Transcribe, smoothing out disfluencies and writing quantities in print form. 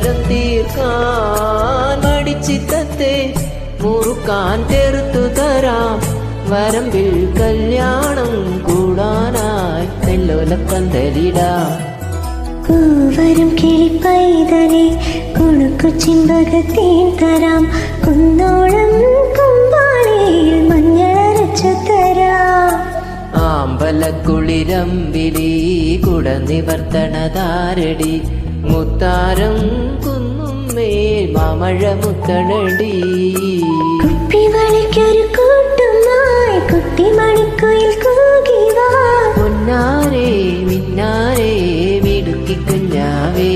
സങ്കടം തീർക്കാൻ മടിച്ചിത്തത്തെ മുറുക്കാൻ തെറുത്തു തരാം. വരമ്പിൽ കല്യാണം കൂടാനായി നെല്ലോലപ്പന്തലിടാം. കൂവരും കിളിപ്പൈതലെ കുണുക്കു ചിമ്പകത്തേൻ തരാം. കുന്നോളം കുമ്പാളയിൽ മഞ്ഞളരച്ചു തരാം. ആമ്പലക്കുളിരമ്പിലി കുട നിവർത്തണതാരടി. മുത്താരം കുന്നും മേൽ മാമഴ മുത്തണടി. കുപ്പിവളിക്കൊരു കൂട്ടുമായി കുട്ടിമണിക്കുയിൽ കൂകിവാ. പൊന്നാരേ മിന്നാരേ മിടുക്കി കുഞ്ഞാവേ